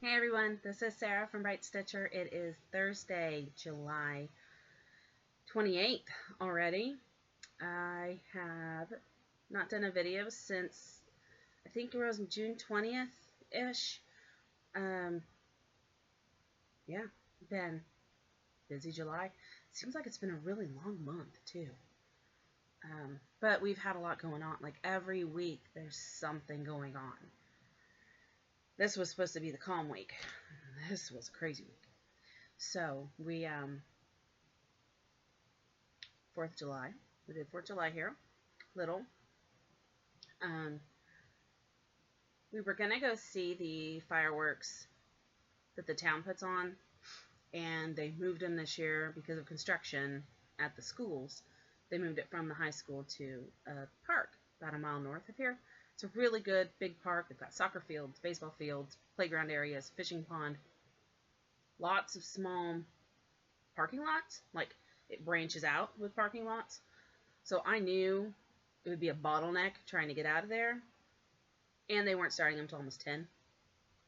Hey everyone, this is Sarah from Bright Stitcher. It is Thursday, July 28th already. I have not done a video since I think it was June 20th-ish. Yeah, been busy July. Seems like it's been a really long month too. But we've had a lot going on. Like every week there's something going on. This was supposed to be the calm week. This was a crazy week. So we 4th of July. We did 4th of July here. Little. We were gonna go see the fireworks that the town puts on, and they moved them this year because of construction at the schools. They moved it from the high school to a park about a mile north of here. It's a really good big park. They've got soccer fields, baseball fields, playground areas, fishing pond, lots of small parking lots. Like it branches out with parking lots. So I knew it would be a bottleneck trying to get out of there. And they weren't starting until almost 10.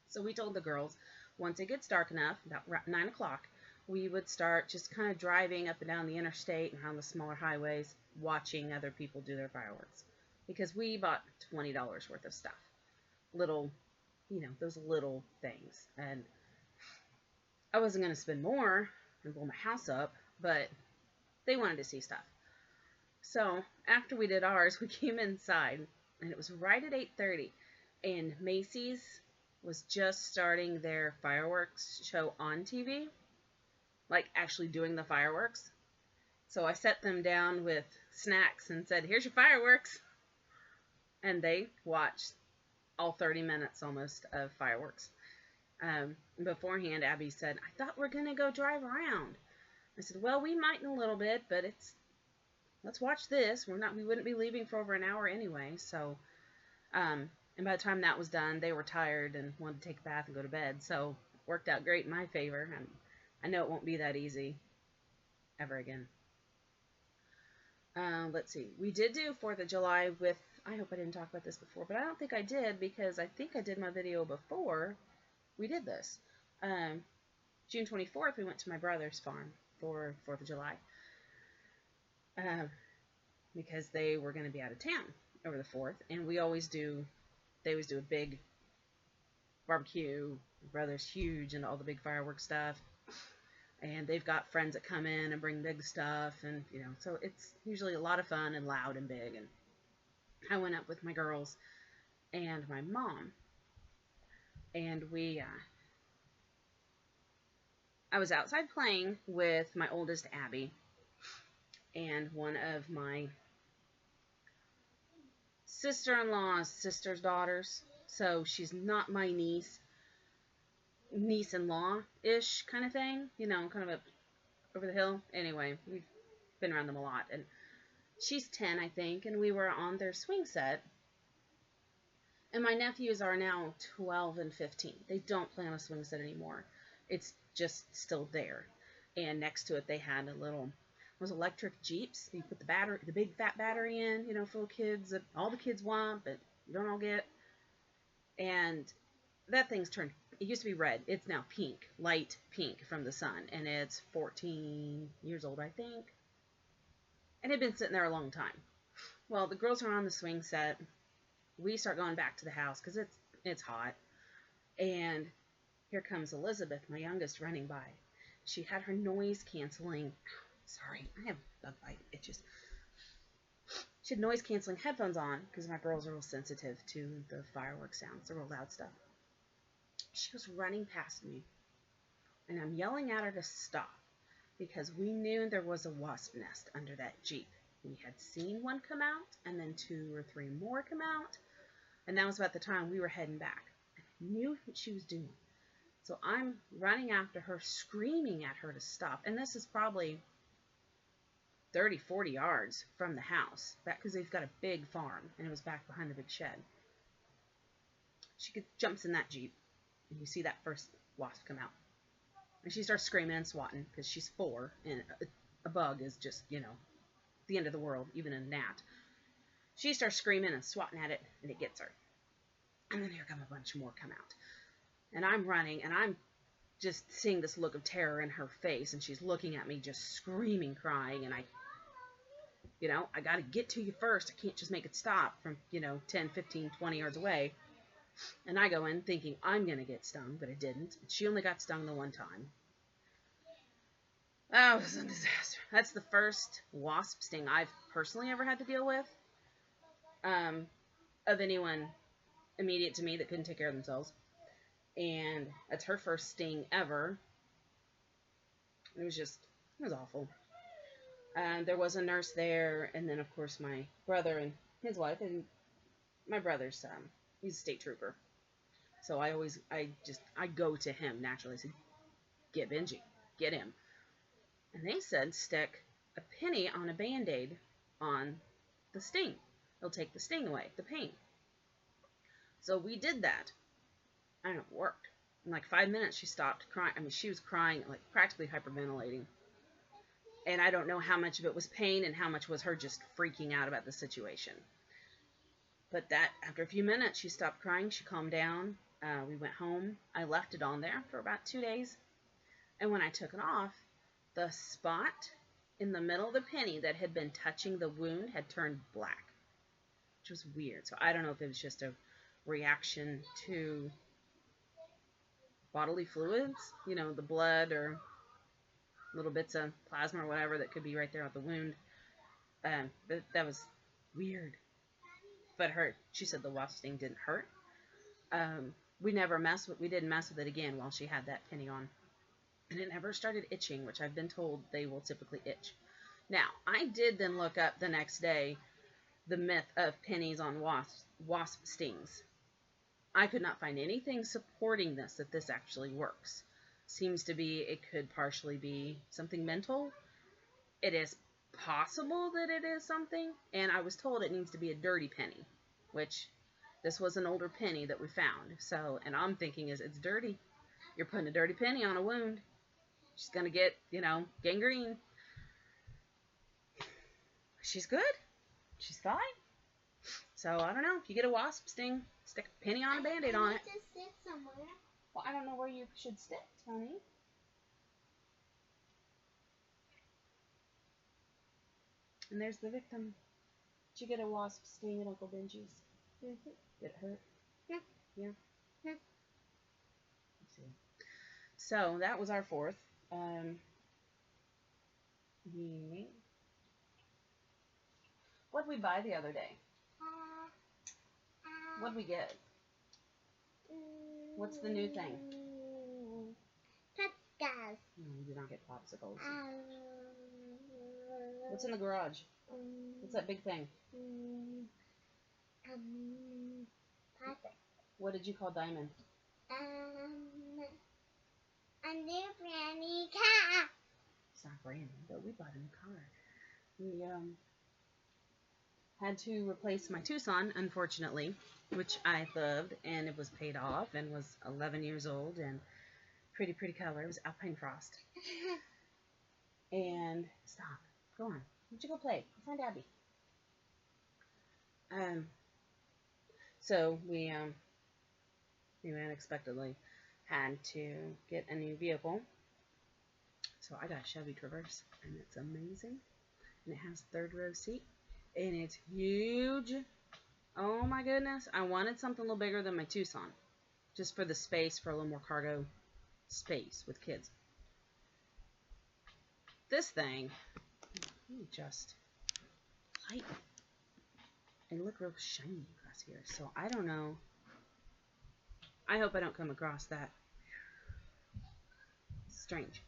So we told the girls, once it gets dark enough, about 9 o'clock, we would start just kind of driving up and down the interstate and on the smaller highways, watching other people do their fireworks. Because we bought $20 worth of stuff. Little, those little things. And I wasn't going to spend more and blow my house up, but they wanted to see stuff. So after we did ours, we came inside, and it was right at 8:30, and Macy's was just starting their fireworks show on TV, like actually doing the fireworks. So I set them down with snacks and said, "Here's your fireworks." And they watched all 30 minutes almost of fireworks. Beforehand, Abby said, "I thought we're going to go drive around." I said, "Well, we might in a little bit, but let's watch this. We wouldn't be leaving for over an hour anyway." So, and by the time that was done, they were tired and wanted to take a bath and go to bed. So it worked out great in my favor. And I know it won't be that easy ever again. Let's see. We did do 4th of July with, I hope I didn't talk about this before, but I don't think I did because I think I did my video before we did this. June 24th, we went to my brother's farm for 4th of July. Because they were going to be out of town over the 4th, and they always do a big barbecue. My brother's huge into all the big fireworks stuff, and they've got friends that come in and bring big stuff, and so it's usually a lot of fun and loud and big. And I went up with my girls and my mom, and I was outside playing with my oldest Abby and one of my sister-in-law's sister's daughters. So she's not my niece-in-law-ish kind of thing, kind of up over the hill. Anyway, we've been around them a lot. And she's 10, I think, and we were on their swing set. And my nephews are now 12 and 15. They don't play on a swing set anymore. It's just still there. And next to it, they had those electric Jeeps. You put the big fat battery in, for little kids that all the kids want, but you don't all get. And that thing's turned, it used to be red. It's now pink, light pink from the sun. And it's 14 years old, I think. And it had been sitting there a long time. Well, the girls are on the swing set. We start going back to the house because it's hot. And here comes Elizabeth, my youngest, running by. She had her noise canceling. Sorry, I have a bug bite. She had noise canceling headphones on because my girls are real sensitive to the fireworks sounds, the real loud stuff. She was running past me, and I'm yelling at her to stop because we knew there was a wasp nest under that Jeep. We had seen one come out, and then 2 or 3 more come out, and that was about the time we were heading back. I knew what she was doing. So I'm running after her, screaming at her to stop. And this is probably 30, 40 yards from the house, because they've got a big farm, and it was back behind the big shed. She jumps in that Jeep, and you see that first wasp come out. And she starts screaming and swatting, because she's 4, and a bug is just, the end of the world, even a gnat. She starts screaming and swatting at it, and it gets her. And then here come a bunch more come out. And I'm running, and I'm just seeing this look of terror in her face, and she's looking at me just screaming, crying, and I got to get to you first. I can't just make it stop from, 10, 15, 20 yards away. And I go in thinking I'm going to get stung, but I didn't. She only got stung the one time. Oh, it was a disaster. That's the first wasp sting I've personally ever had to deal with, of anyone immediate to me that couldn't take care of themselves. And it's her first sting ever. It was awful. There was a nurse there, and then, of course, my brother and his wife, and my brother's, he's a state trooper. So I go to him naturally. I said, get Benji, get him. And they said, stick a penny on a Band-Aid on the sting. It'll take the sting away, the pain. So we did that. And it worked. In like 5 minutes, she stopped crying. I mean, she was crying, like practically hyperventilating. And I don't know how much of it was pain and how much was her just freaking out about the situation. But after a few minutes, she stopped crying. She calmed down. We went home. I left it on there for about 2 days. And when I took it off, the spot in the middle of the penny that had been touching the wound had turned black, which was weird. So I don't know if it was just a reaction to bodily fluids, the blood or little bits of plasma or whatever that could be right there at the wound. But that was weird. But she said the wasp sting didn't hurt. We didn't mess with it again while she had that penny on. And it never started itching, which I've been told they will typically itch. Now, I did then look up the next day the myth of pennies on wasp stings. I could not find anything supporting that this actually works. Seems to be it could partially be something mental. It is possible that it is something, and I was told it needs to be a dirty penny, which this was an older penny that we found. So, and I'm thinking it's dirty. You're putting a dirty penny on a wound. She's going to get, gangrene. She's good. She's fine. So, I don't know. If you get a wasp sting, stick a penny on a Band-Aid on it. To stick somewhere. Well, I don't know where you should stick, Tony. And there's the victim. Did you get a wasp sting at Uncle Benji's? Mm-hmm. Did it hurt? Yeah. Yeah? Yeah. Let's see. So, that was our fourth. What'd we buy the other day? What'd we get? What's the new thing? Popsicles. No, we did not get popsicles. What's in the garage? What's that big thing? Pasta. What did you call Diamond? A new brand new car. It's not brand new, but we bought a new car. We had to replace my Tucson, unfortunately, which I loved, and it was paid off and was 11 years old and pretty color. It was Alpine Frost. And stop. Go on. Why don't you go play? Go find Abby. So we unexpectedly had to get a new vehicle. So I got a Chevy Traverse, and it's amazing. And it has third row seat, and it's huge. Oh my goodness. I wanted something a little bigger than my Tucson, just for the space, for a little more cargo space with kids. This thing, just light. They look real shiny across here, so I don't know. I hope I don't come across that. Strange.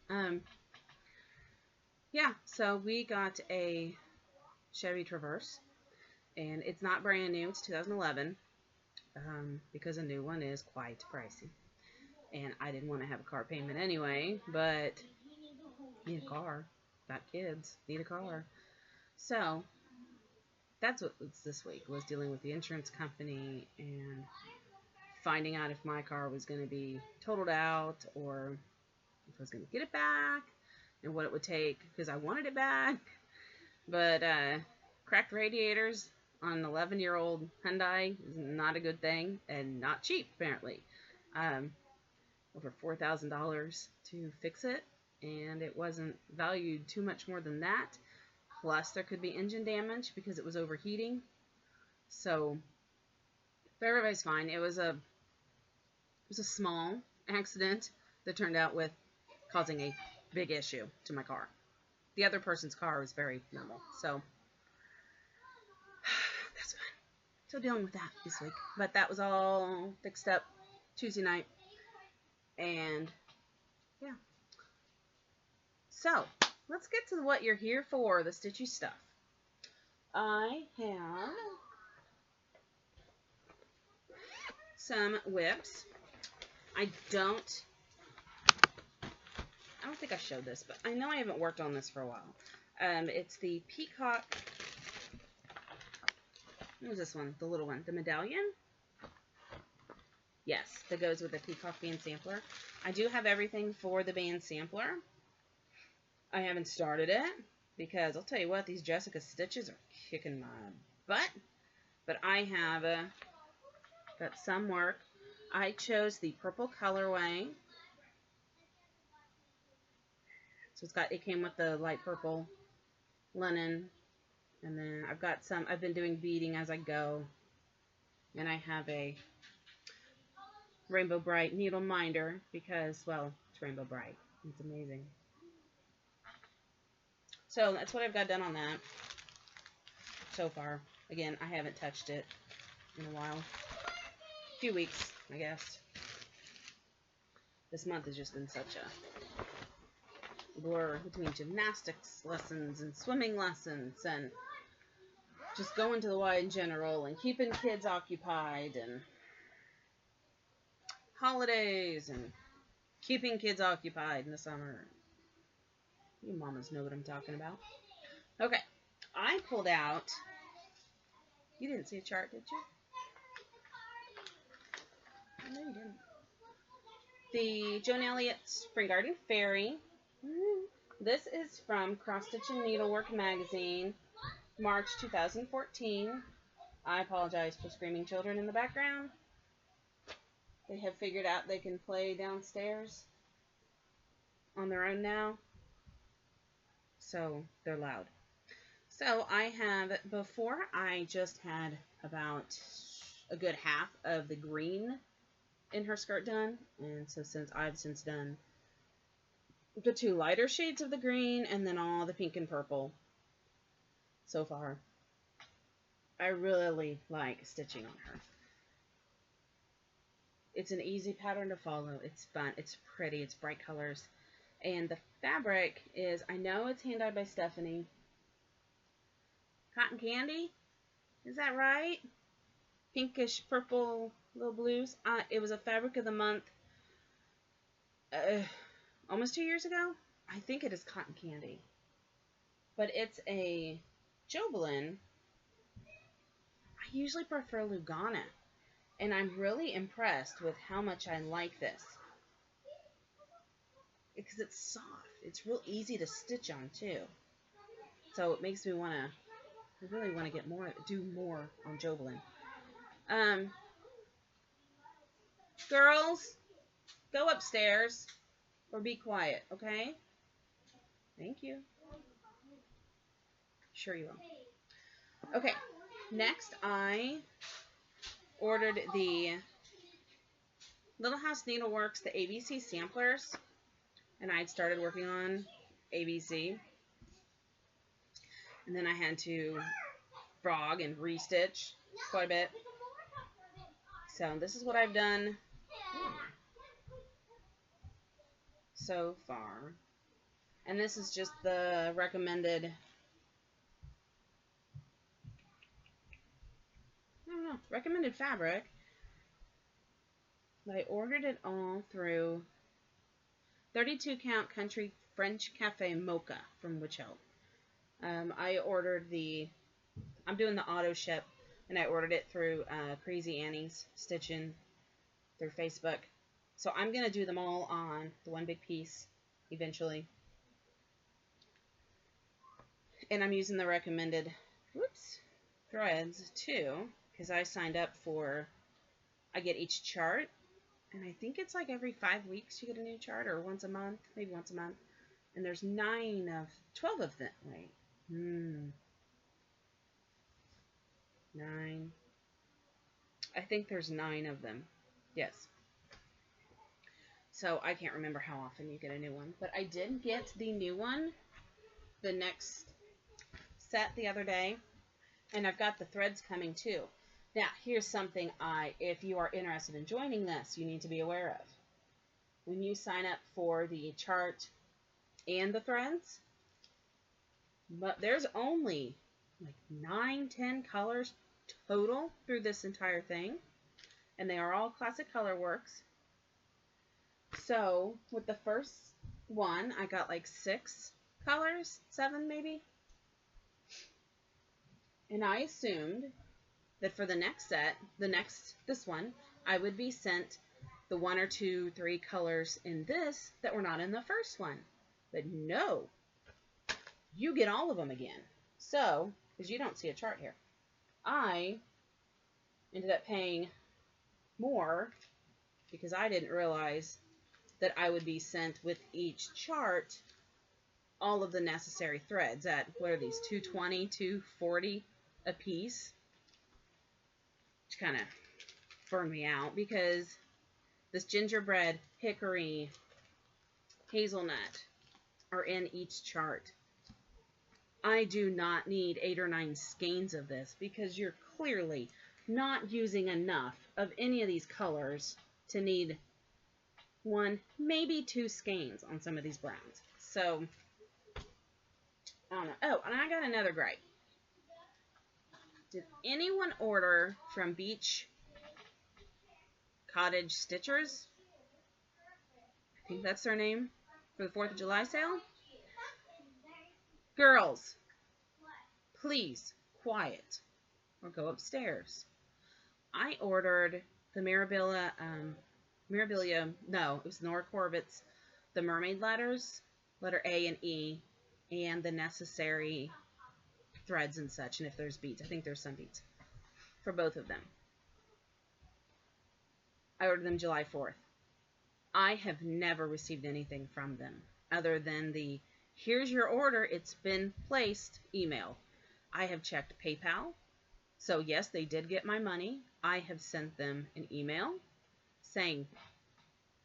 Yeah, so we got a Chevy Traverse, and it's not brand new. It's 2011, because a new one is quite pricey, and I didn't want to have a car payment anyway, but need a car. Got kids, need a car. So that's what was this week, was dealing with the insurance company and finding out if my car was going to be totaled out or if I was going to get it back and what it would take, because I wanted it back. But cracked radiators on an 11-year-old Hyundai is not a good thing, and not cheap, apparently. over $4,000 to fix it, and it wasn't valued too much more than that. Plus, there could be engine damage because it was overheating. So, but everybody's fine. It was a small accident that turned out with causing a big issue to my car. The other person's car was very normal, so that's fine. So dealing with that this week. But that was all fixed up Tuesday night. And yeah. So let's get to what you're here for, the stitchy stuff. I have some whips. I don't think I showed this, but I know I haven't worked on this for a while. It's the Peacock. What was this one? The little one. The medallion? Yes, that goes with the Peacock band sampler. I do have everything for the band sampler. I haven't started it because I'll tell you what, these Jessica stitches are kicking my butt. But I have got some work. I chose the purple colorway. So it came with the light purple linen. And then I've been doing beading as I go. And I have a Rainbow Bright needle minder because, well, it's Rainbow Bright. It's amazing. So that's what I've got done on that so far. Again, I haven't touched it in a while. A few weeks, I guess. This month has just been such a blur between gymnastics lessons and swimming lessons and just going to the Y in general and keeping kids occupied and holidays and keeping kids occupied in the summer. You mamas know what I'm talking about. Okay, I pulled out, you didn't see a chart, did you? No, you didn't. The Joan Elliott Spring Garden Fairy. This is from Cross Stitch and Needlework magazine, March 2014. I apologize for screaming children in the background. They have figured out they can play downstairs on their own now, so they're loud. So I have, before I just had about a good half of the green in her skirt done, and so I've since done the two lighter shades of the green and then all the pink and purple so far. I really like stitching on her. It's an easy pattern to follow. It's fun. It's pretty. It's bright colors. And the fabric is, I know it's hand dyed by Stephanie. Cotton Candy? Is that right? Pinkish purple little blues. It was a fabric of the month almost 2 years ago. I think it is Cotton Candy. But it's a Jobelan. I usually prefer Lugana. And I'm really impressed with how much I like this. Because it's soft. It's real easy to stitch on too. So it makes me want to, I really want to do more on Jobelan. Girls, go upstairs or be quiet, okay? Thank you. Sure you will. Okay, next I ordered the Little House Needleworks, the ABC samplers, and I'd started working on ABC. And then I had to frog and restitch quite a bit. So this is what I've done so far. And this is just the recommended, recommended fabric. I ordered it all through 32 count Country French Cafe Mocha from Witch Help. I ordered I'm doing the auto ship, and I ordered it through Crazy Annie's Stitching through Facebook. So I'm going to do them all on the one big piece eventually. And I'm using the recommended threads too, because I signed up for, I get each chart, And I think it's like every 5 weeks you get a new chart, or once a month, maybe once a month. And there's 12 of them. Wait. 9. I think there's 9 of them. Yes. So I can't remember how often you get a new one. But I did get the new one, the next set the other day. And I've got the threads coming too. Now, here's something if you are interested in joining this, you need to be aware of. When you sign up for the chart and the threads, but there's only like 9, 10 colors total through this entire thing. And they are all classic color works. So with the first one, I got like 6 colors, 7 maybe. And I assumed that for the next set, this one, I would be sent the 1 or 2, 3 colors in this that were not in the first one. But no, you get all of them again. So, because you don't see a chart here, I ended up paying more because I didn't realize that I would be sent with each chart all of the necessary threads at, what are these, $220, $240 a piece, which kind of burned me out because this gingerbread, hickory, hazelnut are in each chart. I do not need 8 or 9 skeins of this because you're clearly not using enough of any of these colors to need 1, maybe 2 skeins on some of these browns. So, I don't know. Oh, and I got another gripe. Did anyone order from Beach Cottage Stitchers? I think that's their name for the 4th of July sale. Girls, please, quiet, or go upstairs. I ordered the Mirabilia, no, it was Nora Corbett's, the mermaid letters, letter A and E, and the necessary threads and such, and if there's beads. I think there's some beads for both of them. I ordered them July 4th. I have never received anything from them other than the, here's your order, it's been placed email. I have checked PayPal. So yes, they did get my money. I have sent them an email saying,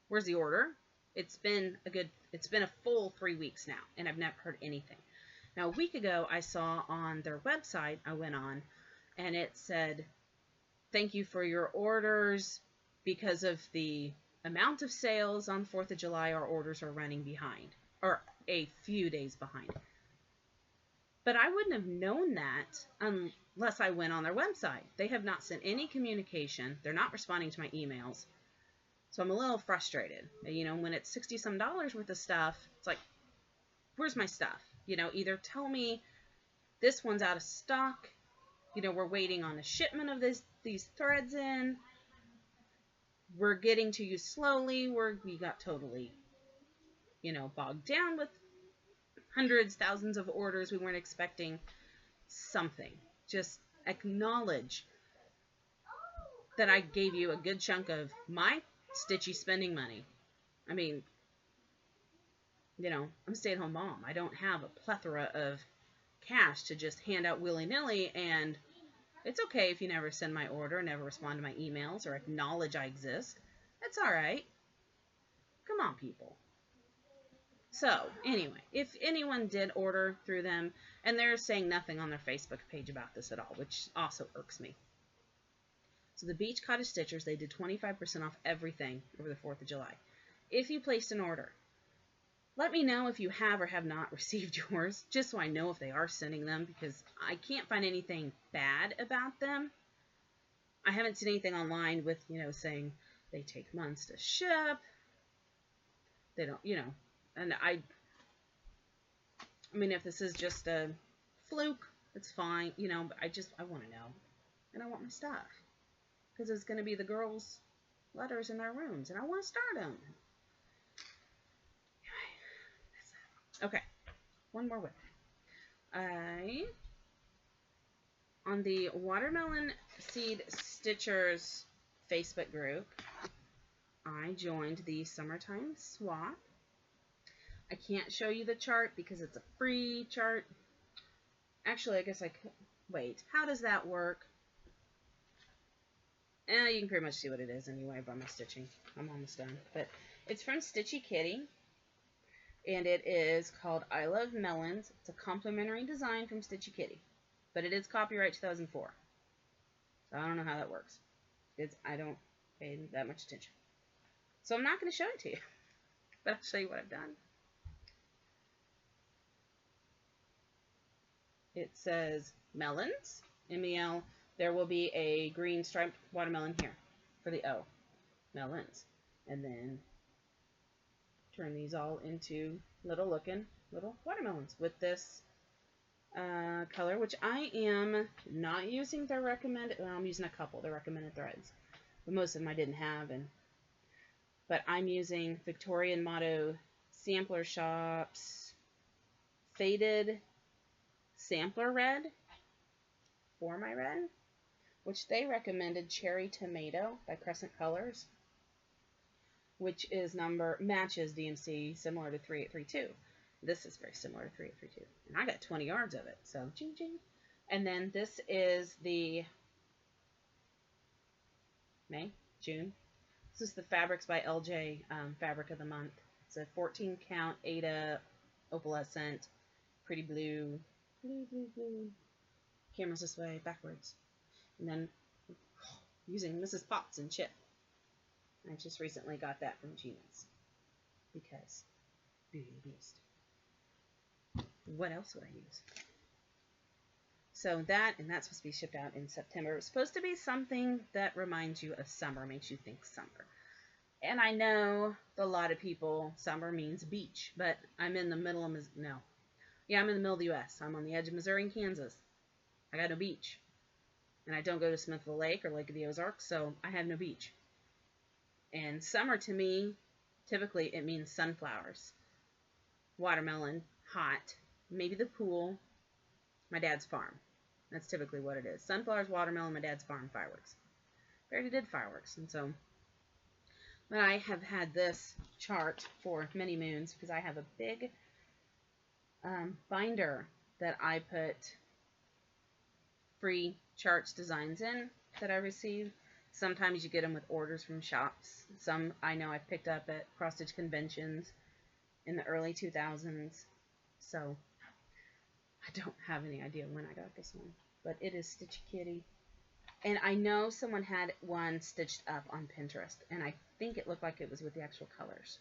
where's the order? It's been a full 3 weeks now, and I've never heard anything. Now, a week ago, I saw on their website, I went on, and it said, thank you for your orders. Because of the amount of sales on 4th of July, our orders are running behind, or a few days behind. But I wouldn't have known that unless I went on their website. They have not sent any communication. They're not responding to my emails. So I'm a little frustrated. You know, when it's $60-some worth of stuff, it's like, where's my stuff? You know, either tell me this one's out of stock. You know, we're waiting on a shipment of these threads in. We're getting to you slowly. We got totally, you know, bogged down with hundreds, thousands of orders we weren't expecting. Something. Just acknowledge that I gave you a good chunk of my stitchy spending money. I mean, you know, I'm a stay-at-home mom. I don't have a plethora of cash to just hand out willy-nilly, and it's okay if you never send my order, never respond to my emails, or acknowledge I exist. That's all right. Come on, people. So, anyway, if anyone did order through them, and they're saying nothing on their Facebook page about this at all, which also irks me. So the Beach Cottage Stitchers, they did 25% off everything over the 4th of July. If you placed an order, let me know if you have or have not received yours, just so I know if they are sending them, because I can't find anything bad about them. I haven't seen anything online with, you know, saying they take months to ship. They don't, you know, and I mean, if this is just a fluke, it's fine, you know, but I want to know, and I want my stuff, because it's going to be the girls' letters in their rooms, and I want to start them. Okay, one more whip. On the Watermelon Seed Stitchers Facebook group, I joined the summertime swap. I can't show you the chart because it's a free chart. Actually, I guess I could. Wait, how does that work? You can pretty much see what it is anyway by my stitching. I'm almost done. But it's from Stitchy Kitty. And it is called I Love Melons. It's a complimentary design from Stitchy Kitty. But it is copyright 2004. So I don't know how that works. I don't pay that much attention. So I'm not going to show it to you. But I'll show you what I've done. It says melons, M-E-L. There will be a green striped watermelon here for the O. Melons. And then turn these all into little watermelons with this color, which I am not using their recommended. Well, I'm using a couple. They're recommended threads, but most of them I didn't have. But I'm using Victorian Motto Sampler Shop's Faded Sampler Red for my red, which they recommended Cherry Tomato by Crescent Colors, which is matches DMC similar to 3832. This is very similar to 3832. And I got 20 yards of it, so ching ching. And then this is the June. This is the Fabrics by LJ Fabric of the Month. It's a 14 count Ada opalescent, pretty blue. Blue. Camera's this way, backwards. And then using Mrs. Potts and Chip. I just recently got that from Gina's because Beauty and the Beast. What else would I use? So that's supposed to be shipped out in September. It's supposed to be something that reminds you of summer, makes you think summer. And I know a lot of people, summer means beach, but I'm in the middle of, I'm in the middle of the U.S. I'm on the edge of Missouri and Kansas. I got no beach. And I don't go to Smithville Lake or Lake of the Ozarks, so I have no beach. And summer to me, typically it means sunflowers, watermelon, hot, maybe the pool, my dad's farm. That's typically what it is. Sunflowers, watermelon, my dad's farm, fireworks. I already did fireworks, and so. But I have had this chart for many moons because I have a big binder that I put free charts designs in that I received. Sometimes you get them with orders from shops. Some I know I've picked up at cross-stitch conventions in the early 2000s. So I don't have any idea when I got this one, but it is Stitchy Kitty. And I know someone had one stitched up on Pinterest, and I think it looked like it was with the actual colors,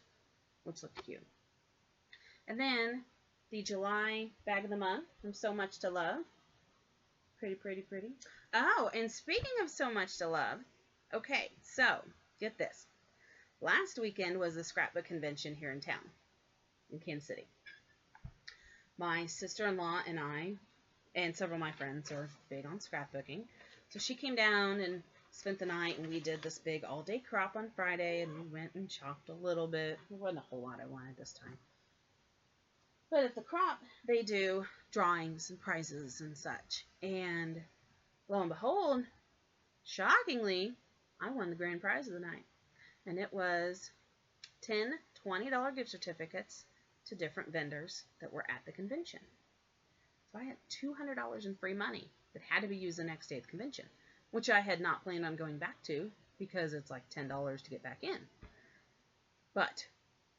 which looked cute. And then the July bag of the month from So Much to Love. Pretty, pretty, pretty. Oh, and speaking of So Much to Love, okay, so get this. Last weekend was the scrapbook convention here in town, in Kansas City. My sister-in-law and I, and several of my friends are big on scrapbooking. So she came down and spent the night, and we did this big all-day crop on Friday, and we went and chopped a little bit. There wasn't a whole lot I wanted this time. But at the crop, they do drawings and prizes and such. And lo and behold, shockingly, I won the grand prize of the night. And it was 10 $20 gift certificates to different vendors that were at the convention. So I had $200 in free money that had to be used the next day at the convention, which I had not planned on going back to because it's like $10 to get back in. But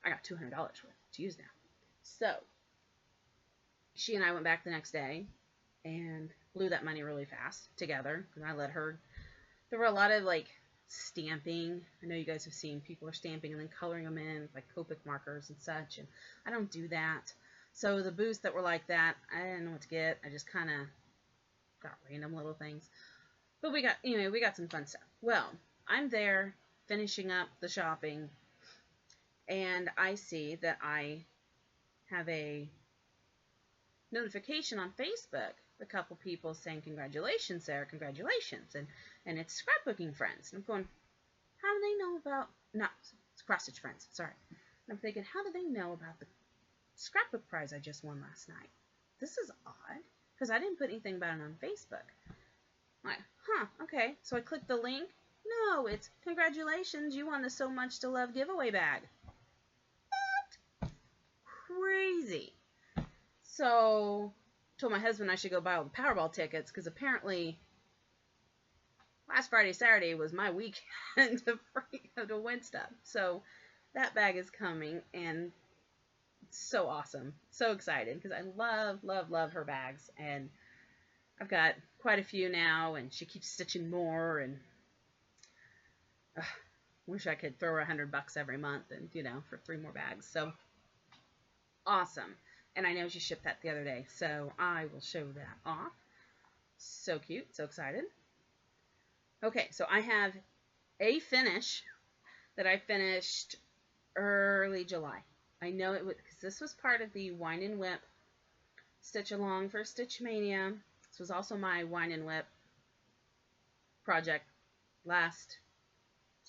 I got $200 worth to use now. So she and I went back the next day and blew that money really fast together. And I let her. There were a lot of like stamping. I know you guys have seen people are stamping and then coloring them in with like Copic markers and such. And I don't do that. So the booths that were like that, I didn't know what to get. I just kind of got random little things. But we got some fun stuff. Well, I'm there finishing up the shopping, and I see that I have a notification on Facebook. A couple people saying, "Congratulations, Sarah, congratulations," and it's scrapbooking friends. And I'm going, how do they know about? Not it's cross stitch friends. Sorry. And I'm thinking, how do they know about the scrapbook prize I just won last night? This is odd because I didn't put anything about it on Facebook. I'm like, huh, okay. So I clicked the link, No, it's congratulations, you won the So Much to Love giveaway bag. What? Crazy. So, told my husband I should go buy all the Powerball tickets because apparently last Friday, Saturday was my weekend to win stuff. So that bag is coming, and it's so awesome. So excited because I love, love, love her bags, and I've got quite a few now, and she keeps stitching more, and wish I could throw her $100 every month, and for 3 more bags. So awesome. And I know she shipped that the other day, so I will show that off. So cute, so excited. Okay, so I have a finish that I finished early July. I know it was because this was part of the Wine and Whip Stitch Along for Stitch Mania. This was also my Wine and Whip project last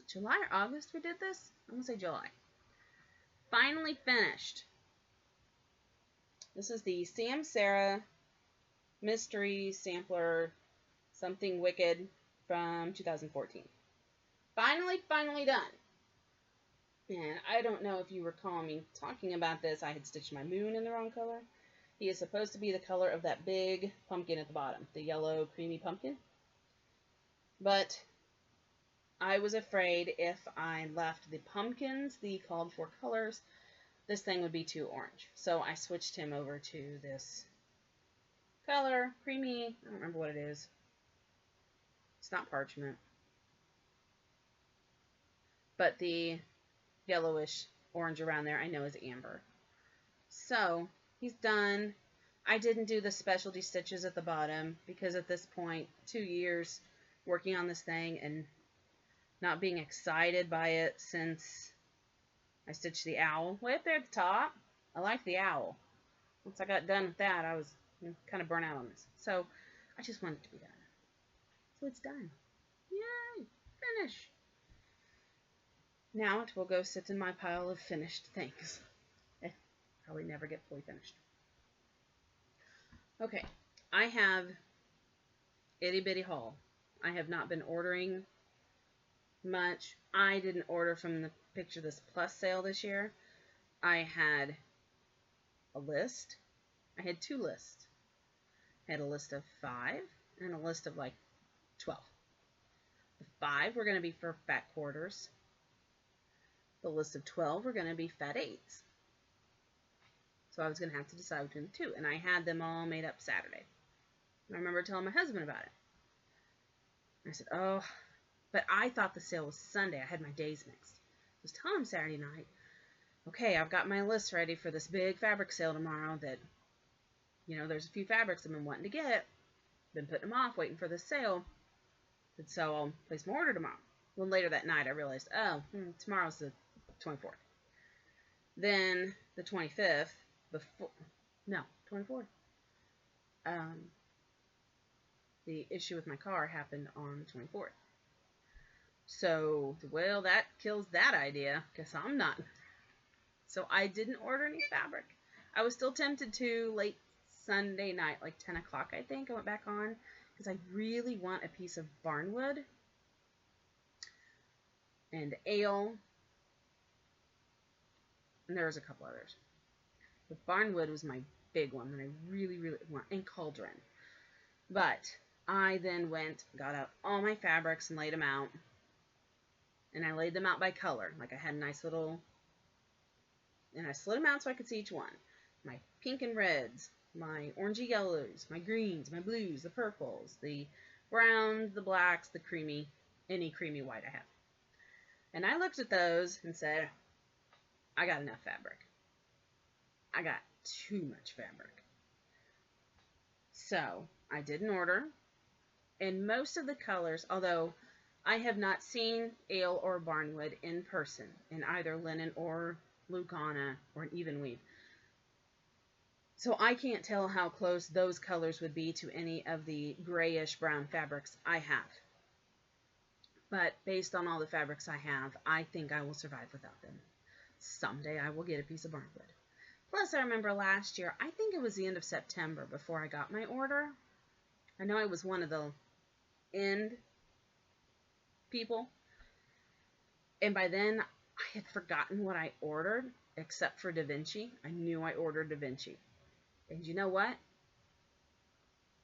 July or August we did this? I'm going to say July. Finally finished. This is the Sam Sarah Mystery Sampler Something Wicked from 2014. Finally done. And I don't know if you recall me talking about this. I had stitched my moon in the wrong color. He is supposed to be the color of that big pumpkin at the bottom, the yellow creamy pumpkin. But I was afraid if I left the pumpkins, the called for colors, this thing would be too orange. So I switched him over to this color, creamy, I don't remember what it is. It's not parchment. But the yellowish orange around there I know is amber. So he's done. I didn't do the specialty stitches at the bottom because at this point, 2 years working on this thing and not being excited by it since I stitched the owl way up there at the top. I like the owl. Once I got done with that, I was kind of burnt out on this. So I just wanted it to be done. So it's done. Yay! Finish! Now it will go sit in my pile of finished things. Probably never get fully finished. Okay, I have itty bitty haul. I have not been ordering much. I didn't order from the Picture This Plus sale this year. I had a list. I had 2 lists. I had a list of 5 and a list of like 12. The 5 were going to be for fat quarters. The list of 12 were going to be fat 8s. So I was going to have to decide between the 2. And I had them all made up Saturday. And I remember telling my husband about it. I said, oh, but I thought the sale was Sunday. I had my days mixed. I was telling him Saturday night, okay, I've got my list ready for this big fabric sale tomorrow that, there's a few fabrics I've been wanting to get. Been putting them off, waiting for the sale. So I'll place my order tomorrow. Well, later that night I realized, tomorrow's the 24th. Then the 25th, 24th. The issue with my car happened on the 24th. So, well, that kills that idea, because I'm not. So I didn't order any fabric. I was still tempted to late Sunday night, like 10 o'clock, I think. I went back on, because I really want a piece of barnwood and ale. And there was a couple others. But barnwood was my big one that I really, really want. And cauldron. But I then got out all my fabrics and laid them out. And I laid them out by color. Like I had a nice little... And I slid them out so I could see each one. My pink and reds. My orangey yellows. My greens. My blues. The purples. The browns. The blacks. The creamy... Any creamy white I have. And I looked at those and said, I got enough fabric. I got too much fabric. So, I did an order. And most of the colors, although I have not seen ale or barnwood in person, in either linen or Lucana or an even weave. So I can't tell how close those colors would be to any of the grayish brown fabrics I have. But based on all the fabrics I have, I think I will survive without them. Someday I will get a piece of barnwood. Plus, I remember last year, I think it was the end of September before I got my order. I know it was one of the end people. And by then, I had forgotten what I ordered, except for Da Vinci. I knew I ordered Da Vinci. And you know what?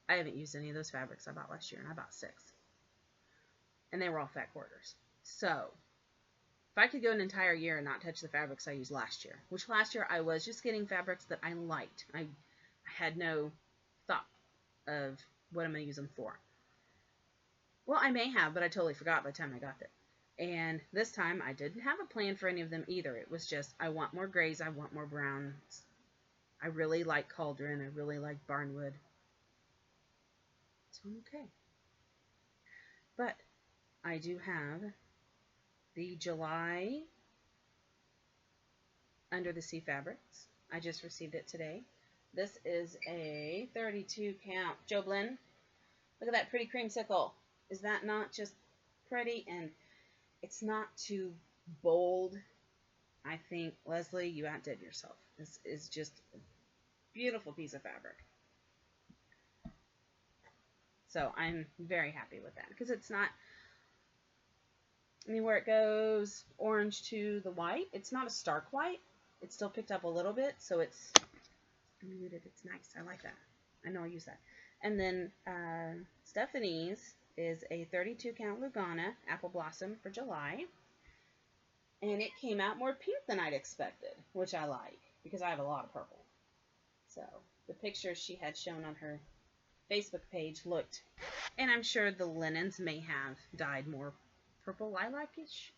I haven't used any of those fabrics I bought last year, and I bought 6. And they were all fat quarters. So, if I could go an entire year and not touch the fabrics I used last year, which last year I was just getting fabrics that I liked. I had no thought of what I'm going to use them for. Well, I may have, but I totally forgot by the time I got there. And this time, I didn't have a plan for any of them either. It was just, I want more grays, I want more browns. I really like Cauldron, I really like Barnwood. So I'm okay. But I do have the July Under the Sea fabrics. I just received it today. This is a 32 count. Joblin, look at that pretty creamsicle. Is that not just pretty? And it's not too bold. I think, Leslie, you outdid yourself. This is just a beautiful piece of fabric. So I'm very happy with that because it's not, I mean, where it goes orange to the white, it's not a stark white. It's still picked up a little bit, so it's muted. It's nice. I like that. I know I use that. And then Stephanie's is a 32 count Lugana Apple Blossom for July. And it came out more pink than I'd expected, which I like because I have a lot of purple. So the pictures she had shown on her Facebook page looked, and I'm sure the linens may have dyed more purple lilac-ish,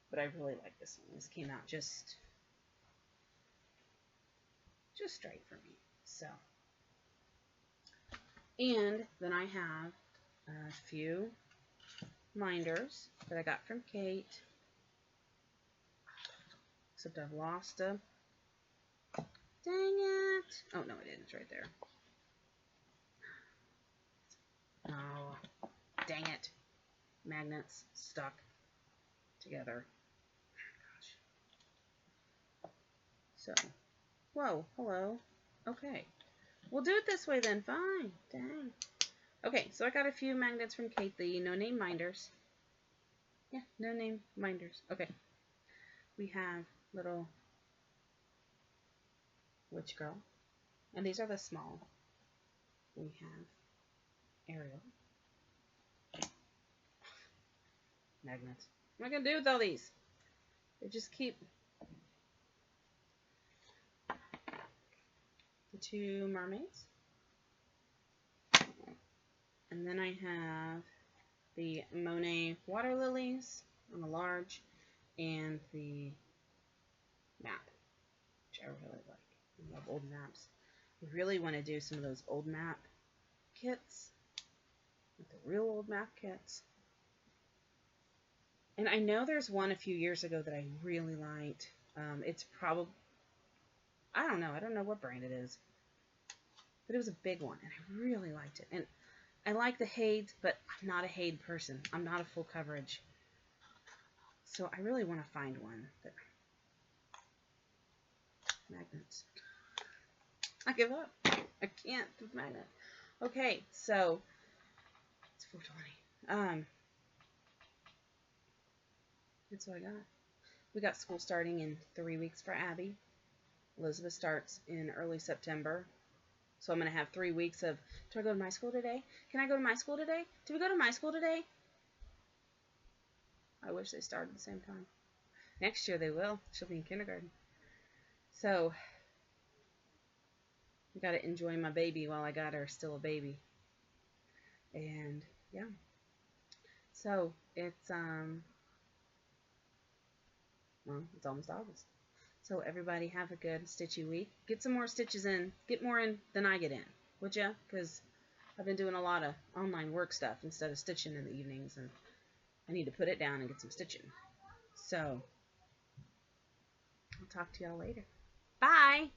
but I really like this one. This came out just straight for me. So, and then I have a few minders that I got from Kate, except I've lost them. Dang it! Oh no, I didn't. It's right there. Oh, dang it! Magnets stuck together. Gosh. So, whoa, hello. Okay, we'll do it this way then. Fine. Dang. Okay, so I got a few magnets from Kate, the no-name minders. Yeah, no-name minders. Okay. We have little witch girl, and these are the small. We have Ariel. Magnets. What am I going to do with all these? They just keep... The 2 mermaids. And then I have the Monet water lilies on the large and the map, which I really like. I love old maps. I really want to do some of those old map kits, like the real old map kits. And I know there's one a few years ago that I really liked. It's probably, I don't know what brand it is, but it was a big one, and I really liked it. And I like the Hades, but I'm not a Hade person. I'm not a full coverage. So I really want to find one that... Magnets. I give up. I can't do magnets. Okay, so it's 4:20. That's what I got. We got school starting in 3 weeks for Abby. Elizabeth starts in early September. So I'm going to have 3 weeks of, do I go to my school today? Can I go to my school today? Do we go to my school today? I wish they started at the same time. Next year they will. She'll be in kindergarten. So, I got to enjoy my baby while I got her still a baby. And, yeah. So, it's, well, it's almost August. So everybody have a good stitchy week. Get some more stitches in. Get more in than I get in, would ya? Because I've been doing a lot of online work stuff instead of stitching in the evenings, and I need to put it down and get some stitching. So I'll talk to y'all later. Bye!